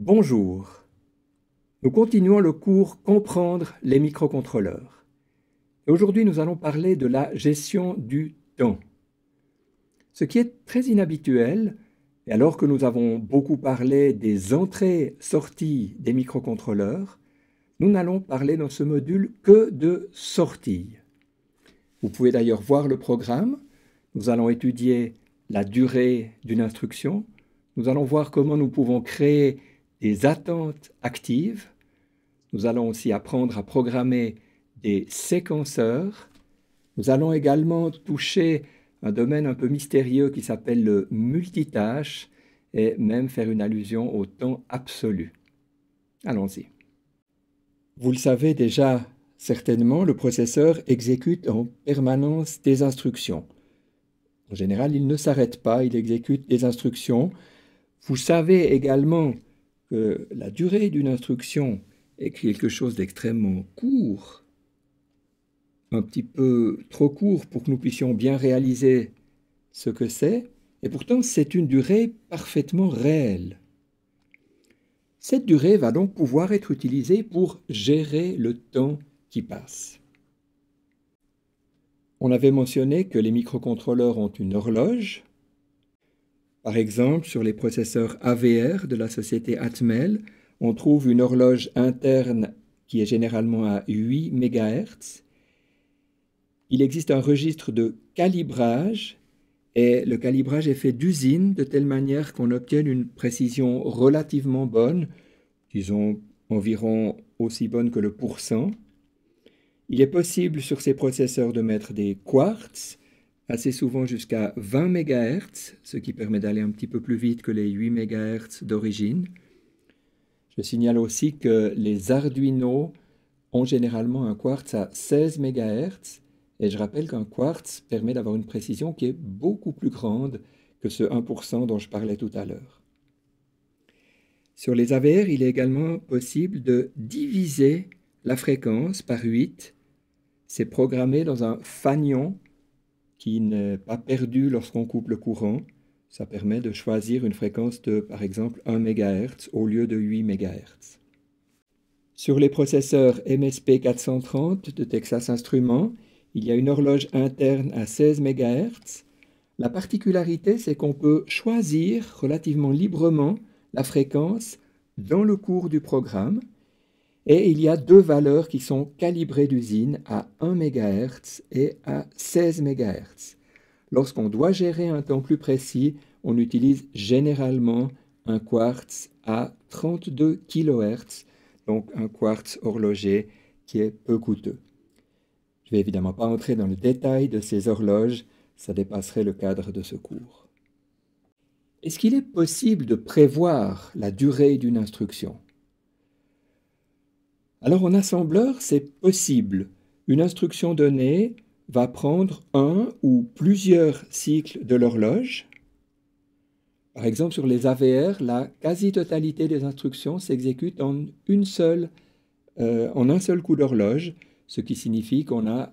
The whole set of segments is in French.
Bonjour, nous continuons le cours Comprendre les microcontrôleurs. Et aujourd'hui, nous allons parler de la gestion du temps. Ce qui est très inhabituel, et alors que nous avons beaucoup parlé des entrées-sorties des microcontrôleurs, nous n'allons parler dans ce module que de sorties. Vous pouvez d'ailleurs voir le programme. Nous allons étudier la durée d'une instruction. Nous allons voir comment nous pouvons créer des attentes actives. Nous allons aussi apprendre à programmer des séquenceurs. Nous allons également toucher un domaine un peu mystérieux qui s'appelle le multitâche et même faire une allusion au temps absolu. Allons-y. Vous le savez déjà certainement, le processeur exécute en permanence des instructions. En général, il ne s'arrête pas, il exécute des instructions. Vous savez également que la durée d'une instruction est quelque chose d'extrêmement court, un petit peu trop court pour que nous puissions bien réaliser ce que c'est, et pourtant c'est une durée parfaitement réelle. Cette durée va donc pouvoir être utilisée pour gérer le temps qui passe. On avait mentionné que les microcontrôleurs ont une horloge. Par exemple, sur les processeurs AVR de la société Atmel, on trouve une horloge interne qui est généralement à 8 MHz. Il existe un registre de calibrage et le calibrage est fait d'usine de telle manière qu'on obtienne une précision relativement bonne, disons environ aussi bonne que le pourcent. Il est possible sur ces processeurs de mettre des quartz, assez souvent jusqu'à 20 MHz, ce qui permet d'aller un petit peu plus vite que les 8 MHz d'origine. Je signale aussi que les Arduino ont généralement un quartz à 16 MHz, et je rappelle qu'un quartz permet d'avoir une précision qui est beaucoup plus grande que ce 1% dont je parlais tout à l'heure. Sur les AVR, il est également possible de diviser la fréquence par 8. C'est programmé dans un fanion qui n'est pas perdu lorsqu'on coupe le courant. Ça permet de choisir une fréquence de, par exemple, 1 MHz au lieu de 8 MHz. Sur les processeurs MSP 430 de Texas Instruments, il y a une horloge interne à 16 MHz. La particularité, c'est qu'on peut choisir relativement librement la fréquence dans le cours du programme. Et il y a deux valeurs qui sont calibrées d'usine à 1 MHz et à 16 MHz. Lorsqu'on doit gérer un temps plus précis, on utilise généralement un quartz à 32 kHz, donc un quartz horloger qui est peu coûteux. Je ne vais évidemment pas entrer dans le détail de ces horloges, ça dépasserait le cadre de ce cours. Est-ce qu'il est possible de prévoir la durée d'une instruction ? Alors en assembleur, c'est possible. Une instruction donnée va prendre un ou plusieurs cycles de l'horloge. Par exemple, sur les AVR, la quasi-totalité des instructions s'exécute en un seul coup d'horloge, ce qui signifie qu'on a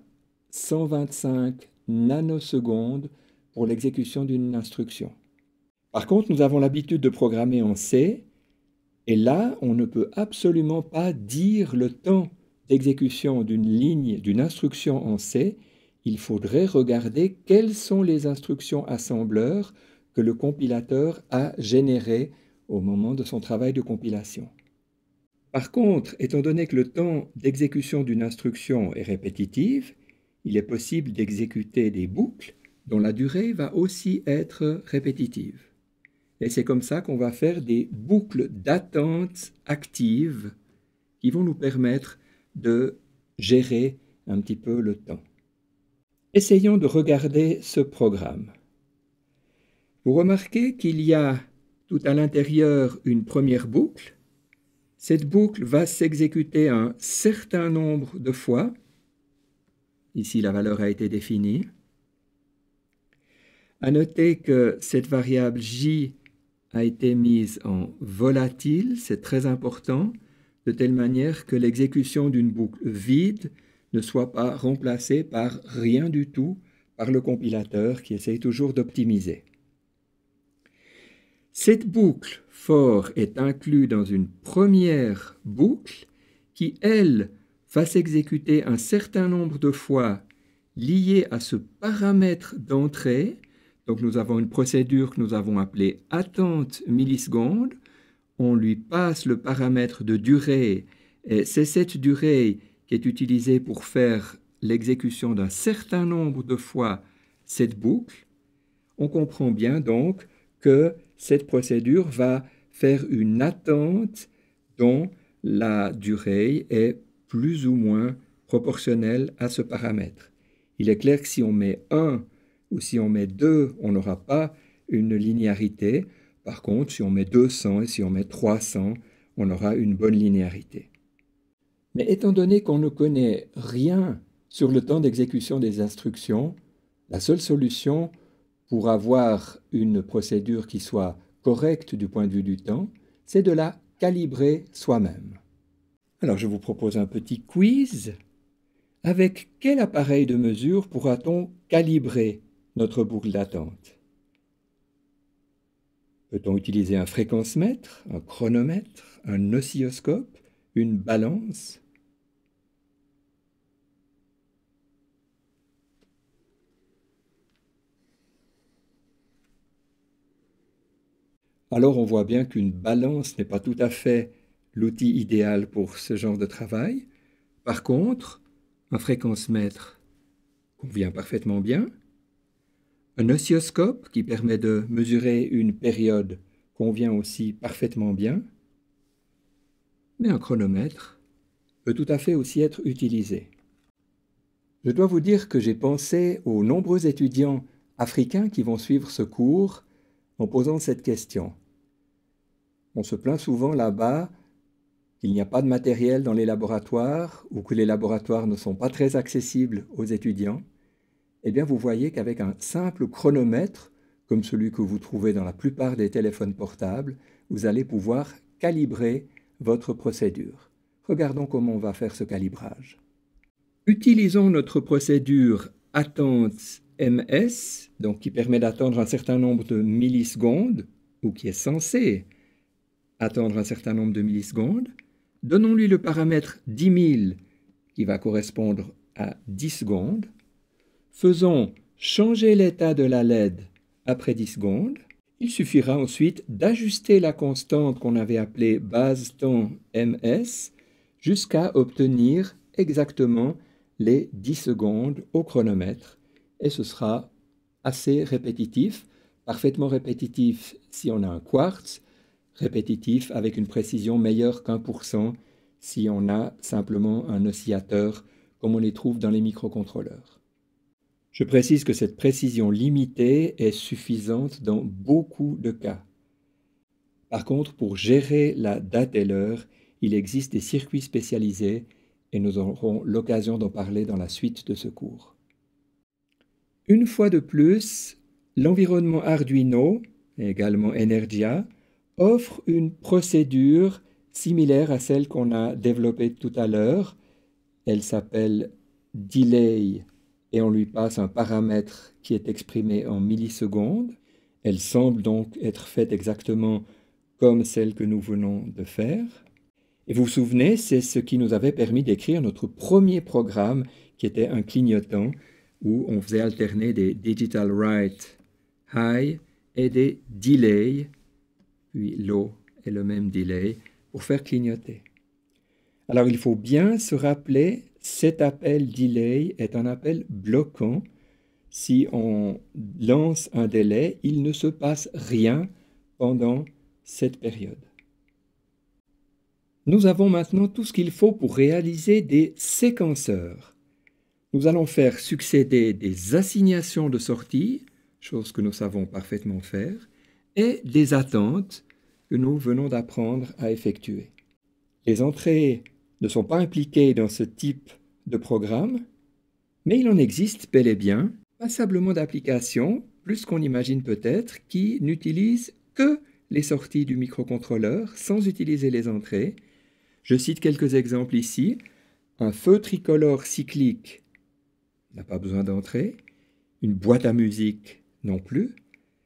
125 nanosecondes pour l'exécution d'une instruction. Par contre, nous avons l'habitude de programmer en C, et là, on ne peut absolument pas dire le temps d'exécution d'une ligne, d'une instruction en C. Il faudrait regarder quelles sont les instructions assembleurs que le compilateur a générées au moment de son travail de compilation. Par contre, étant donné que le temps d'exécution d'une instruction est répétitive, il est possible d'exécuter des boucles dont la durée va aussi être répétitive. Et c'est comme ça qu'on va faire des boucles d'attente actives qui vont nous permettre de gérer un petit peu le temps. Essayons de regarder ce programme. Vous remarquez qu'il y a tout à l'intérieur une première boucle. Cette boucle va s'exécuter un certain nombre de fois. Ici, la valeur a été définie. À noter que cette variable J a été mise en volatile, c'est très important, de telle manière que l'exécution d'une boucle vide ne soit pas remplacée par rien du tout par le compilateur qui essaye toujours d'optimiser. Cette boucle for est inclue dans une première boucle qui, elle, va s'exécuter un certain nombre de fois lié à ce paramètre d'entrée. Donc nous avons une procédure que nous avons appelée attente milliseconde. On lui passe le paramètre de durée et c'est cette durée qui est utilisée pour faire l'exécution d'un certain nombre de fois cette boucle. On comprend bien donc que cette procédure va faire une attente dont la durée est plus ou moins proportionnelle à ce paramètre. Il est clair que si on met 1 ou si on met 2, on n'aura pas une linéarité. Par contre, si on met 200 et si on met 300, on aura une bonne linéarité. Mais étant donné qu'on ne connaît rien sur le temps d'exécution des instructions, la seule solution pour avoir une procédure qui soit correcte du point de vue du temps, c'est de la calibrer soi-même. Alors je vous propose un petit quiz. Avec quel appareil de mesure pourra-t-on calibrer notre boucle d'attente? Peut-on utiliser un fréquencemètre, un chronomètre, un oscilloscope, une balance? Alors on voit bien qu'une balance n'est pas tout à fait l'outil idéal pour ce genre de travail. Par contre, un fréquencemètre convient parfaitement bien. Un oscilloscope qui permet de mesurer une période convient aussi parfaitement bien. Mais un chronomètre peut tout à fait aussi être utilisé. Je dois vous dire que j'ai pensé aux nombreux étudiants africains qui vont suivre ce cours en posant cette question. On se plaint souvent là-bas qu'il n'y a pas de matériel dans les laboratoires ou que les laboratoires ne sont pas très accessibles aux étudiants. Eh bien, vous voyez qu'avec un simple chronomètre, comme celui que vous trouvez dans la plupart des téléphones portables, vous allez pouvoir calibrer votre procédure. Regardons comment on va faire ce calibrage. Utilisons notre procédure attente MS, donc qui permet d'attendre un certain nombre de millisecondes, ou qui est censé attendre un certain nombre de millisecondes. Donnons-lui le paramètre 10 000 qui va correspondre à 10 secondes. Faisons changer l'état de la LED après 10 secondes. Il suffira ensuite d'ajuster la constante qu'on avait appelée base temps MS jusqu'à obtenir exactement les 10 secondes au chronomètre. Et ce sera assez répétitif, parfaitement répétitif si on a un quartz, répétitif avec une précision meilleure qu'1% si on a simplement un oscillateur comme on les trouve dans les microcontrôleurs. Je précise que cette précision limitée est suffisante dans beaucoup de cas. Par contre, pour gérer la date et l'heure, il existe des circuits spécialisés et nous aurons l'occasion d'en parler dans la suite de ce cours. Une fois de plus, l'environnement Arduino, et également Energia, offre une procédure similaire à celle qu'on a développée tout à l'heure. Elle s'appelle delay et on lui passe un paramètre qui est exprimé en millisecondes. Elle semble donc être faite exactement comme celle que nous venons de faire. Et vous vous souvenez, c'est ce qui nous avait permis d'écrire notre premier programme qui était un clignotant où on faisait alterner des digital write high et des delay, puis low est le même delay, pour faire clignoter. Alors il faut bien se rappeler, cet appel delay est un appel bloquant. Si on lance un délai, il ne se passe rien pendant cette période. Nous avons maintenant tout ce qu'il faut pour réaliser des séquenceurs. Nous allons faire succéder des assignations de sortie, chose que nous savons parfaitement faire, et des attentes que nous venons d'apprendre à effectuer. Les entrées ne sont pas impliquées dans ce type de programme, mais il en existe bel et bien passablement d'applications, plus qu'on imagine peut-être, qui n'utilisent que les sorties du microcontrôleur sans utiliser les entrées. Je cite quelques exemples ici. Un feu tricolore cyclique n'a pas besoin d'entrée, une boîte à musique non plus,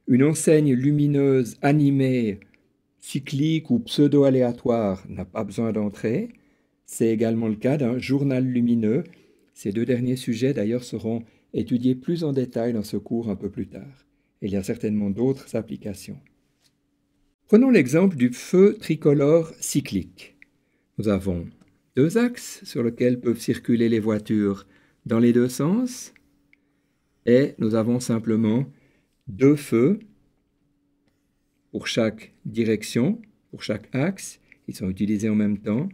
Une enseigne lumineuse animée, cyclique ou pseudo-aléatoire n'a pas besoin d'entrée. C'est également le cas d'un journal lumineux. Ces deux derniers sujets d'ailleurs seront étudiés plus en détail dans ce cours un peu plus tard. Il y a certainement d'autres applications. Prenons l'exemple du feu tricolore cyclique. Nous avons deux axes sur lesquels peuvent circuler les voitures dans les deux sens et nous avons simplement deux feux pour chaque direction, pour chaque axe. Ils sont utilisés en même temps,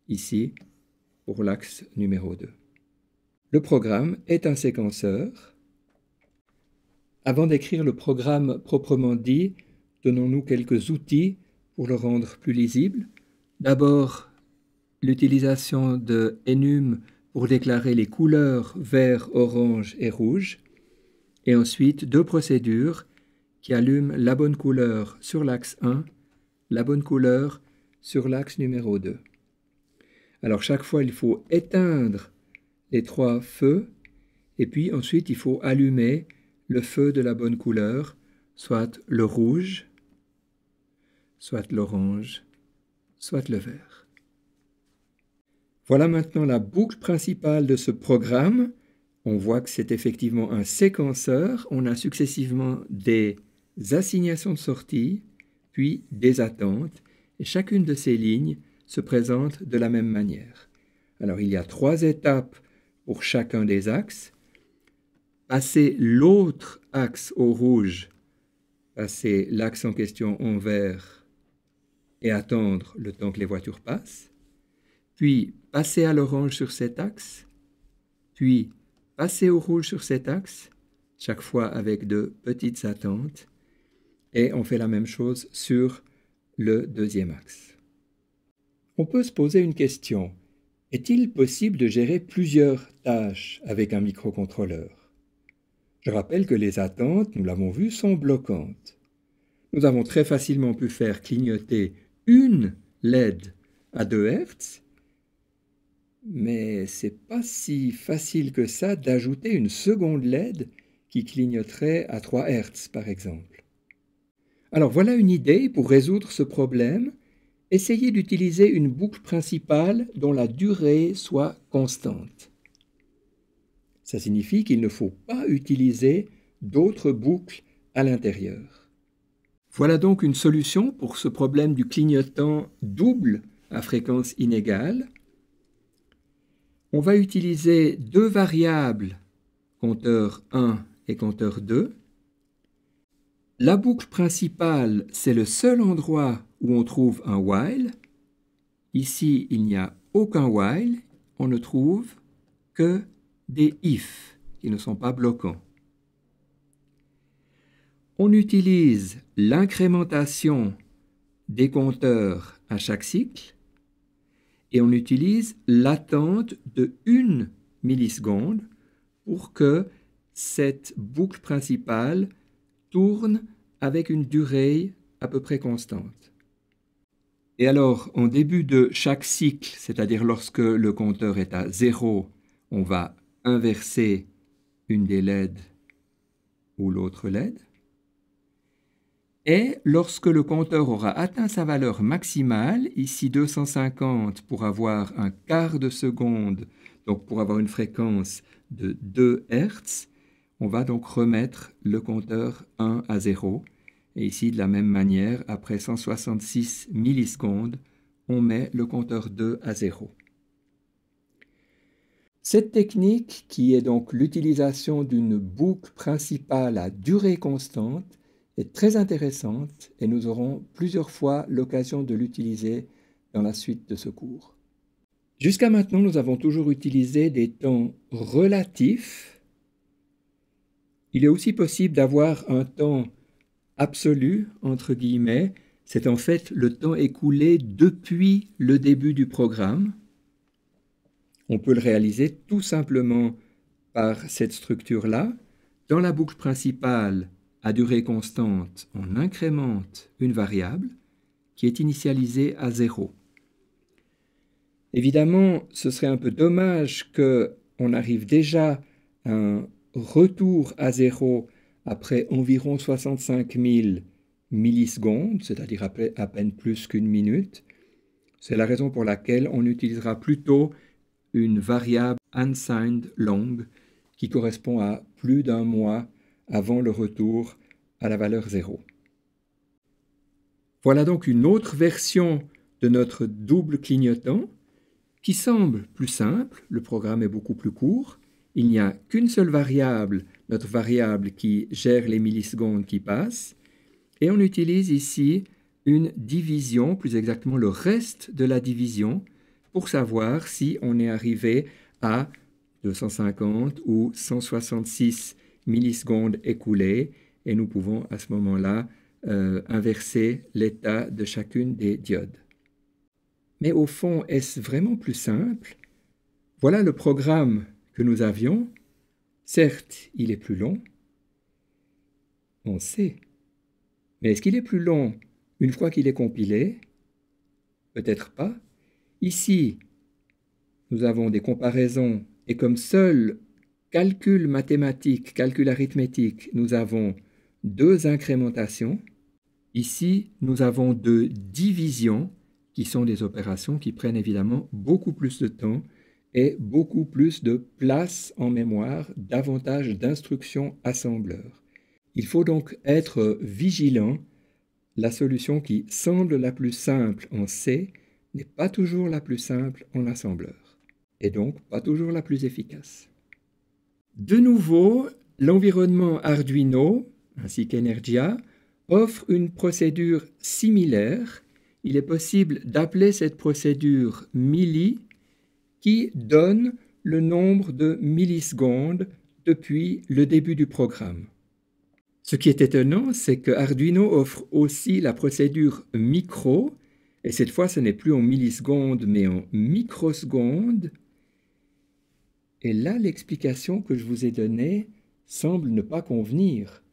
ici, pour l'axe numéro 2. Le programme est un séquenceur. Avant d'écrire le programme proprement dit, donnons-nous quelques outils pour le rendre plus lisible. D'abord, l'utilisation de enum pour déclarer les couleurs vert, orange et rouge. Et ensuite, deux procédures qui allument la bonne couleur sur l'axe 1, la bonne couleur sur l'axe numéro 2. Alors chaque fois, il faut éteindre les trois feux et puis ensuite, il faut allumer le feu de la bonne couleur, soit le rouge, soit l'orange, soit le vert. Voilà maintenant la boucle principale de ce programme. On voit que c'est effectivement un séquenceur. On a successivement des assignations de sortie, puis des attentes, et chacune de ces lignes se présente de la même manière. Alors il y a trois étapes pour chacun des axes. Passer l'autre axe au rouge, passer l'axe en question en vert et attendre le temps que les voitures passent, puis passer à l'orange sur cet axe, puis passer au rouge sur cet axe, chaque fois avec de petites attentes, et on fait la même chose sur le deuxième axe. On peut se poser une question. Est-il possible de gérer plusieurs tâches avec un microcontrôleur? Je rappelle que les attentes, nous l'avons vu, sont bloquantes. Nous avons très facilement pu faire clignoter une LED à 2 Hz, mais c'est pas si facile que ça d'ajouter une seconde LED qui clignoterait à 3 Hz, par exemple. Alors voilà une idée pour résoudre ce problème. Essayez d'utiliser une boucle principale dont la durée soit constante. Ça signifie qu'il ne faut pas utiliser d'autres boucles à l'intérieur. Voilà donc une solution pour ce problème du clignotant double à fréquence inégale. On va utiliser deux variables, compteur 1 et compteur 2. La boucle principale, c'est le seul endroit où on trouve un while. Ici, il n'y a aucun while, on ne trouve que des if qui ne sont pas bloquants. On utilise l'incrémentation des compteurs à chaque cycle et on utilise l'attente de 1 milliseconde pour que cette boucle principale tourne avec une durée à peu près constante. Et alors, en début de chaque cycle, c'est-à-dire lorsque le compteur est à 0, on va inverser une des LED ou l'autre LED. Et lorsque le compteur aura atteint sa valeur maximale, ici 250 pour avoir un quart de seconde, donc pour avoir une fréquence de 2 Hz, on va donc remettre le compteur 1 à 0. Et ici, de la même manière, après 166 millisecondes, on met le compteur 2 à 0. Cette technique, qui est donc l'utilisation d'une boucle principale à durée constante, est très intéressante et nous aurons plusieurs fois l'occasion de l'utiliser dans la suite de ce cours. Jusqu'à maintenant, nous avons toujours utilisé des temps relatifs. Il est aussi possible d'avoir un temps absolu, entre guillemets, c'est en fait le temps écoulé depuis le début du programme. On peut le réaliser tout simplement par cette structure-là. Dans la boucle principale, à durée constante, on incrémente une variable qui est initialisée à 0. Évidemment, ce serait un peu dommage qu'on arrive déjà à un retour à 0 après environ 65 000 millisecondes, c'est-à-dire après à peine plus qu'une minute. C'est la raison pour laquelle on utilisera plutôt une variable unsigned long qui correspond à plus d'un mois avant le retour à la valeur 0. Voilà donc une autre version de notre double clignotant qui semble plus simple. Le programme est beaucoup plus court. Il n'y a qu'une seule variable, notre variable qui gère les millisecondes qui passent. Et on utilise ici une division, plus exactement le reste de la division, pour savoir si on est arrivé à 250 ou 166 millisecondes écoulées. Et nous pouvons à ce moment-là inverser l'état de chacune des diodes. Mais au fond, est-ce vraiment plus simple? Voilà le programme que nous avions. Certes, il est plus long. On sait. Mais est-ce qu'il est plus long une fois qu'il est compilé? Peut-être pas. Ici, nous avons des comparaisons et comme seul calcul mathématique, calcul arithmétique, nous avons 2 incrémentations. Ici, nous avons 2 divisions qui sont des opérations qui prennent évidemment beaucoup plus de temps et beaucoup plus de place en mémoire, davantage d'instructions assembleurs. Il faut donc être vigilant. La solution qui semble la plus simple en C n'est pas toujours la plus simple en assembleur, et donc pas toujours la plus efficace. De nouveau, l'environnement Arduino, ainsi qu'Energia, offre une procédure similaire. Il est possible d'appeler cette procédure milli, qui donne le nombre de millisecondes depuis le début du programme. Ce qui est étonnant, c'est que Arduino offre aussi la procédure micro, et cette fois ce n'est plus en millisecondes mais en microsecondes. Et là, l'explication que je vous ai donnée semble ne pas convenir,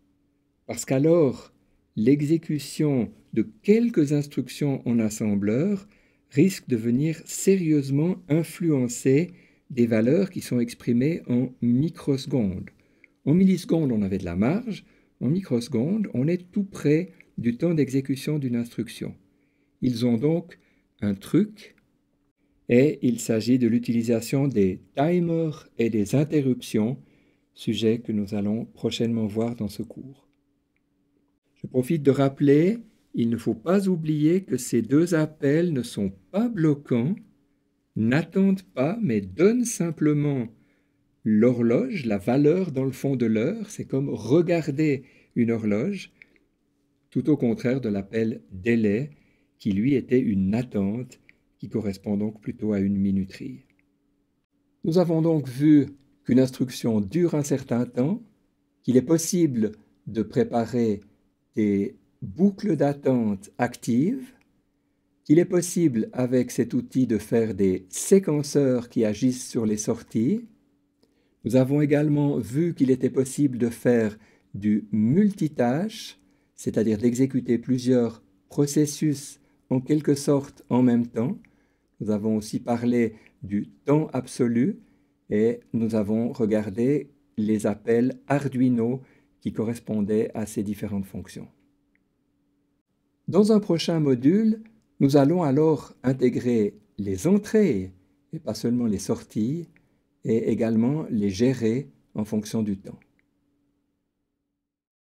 parce qu'alors l'exécution de quelques instructions en assembleur risque de venir sérieusement influencer des valeurs qui sont exprimées en microsecondes. En millisecondes, on avait de la marge. En microsecondes, on est tout près du temps d'exécution d'une instruction. Ils ont donc un truc, et il s'agit de l'utilisation des timers et des interruptions, sujet que nous allons prochainement voir dans ce cours. Je profite de rappeler, il ne faut pas oublier que ces 2 appels ne sont pas bloquants, n'attendent pas, mais donnent simplement l'horloge, la valeur dans le fond de l'heure. C'est comme regarder une horloge, tout au contraire de l'appel délai, qui lui était une attente, qui correspond donc plutôt à une minuterie. Nous avons donc vu qu'une instruction dure un certain temps, qu'il est possible de préparer des boucles d'attente actives, qu'il est possible avec cet outil de faire des séquenceurs qui agissent sur les sorties. Nous avons également vu qu'il était possible de faire du multitâche, c'est-à-dire d'exécuter plusieurs processus en quelque sorte en même temps. Nous avons aussi parlé du temps absolu et nous avons regardé les appels Arduino qui correspondaient à ces différentes fonctions. Dans un prochain module, nous allons alors intégrer les entrées et pas seulement les sorties et également les gérer en fonction du temps.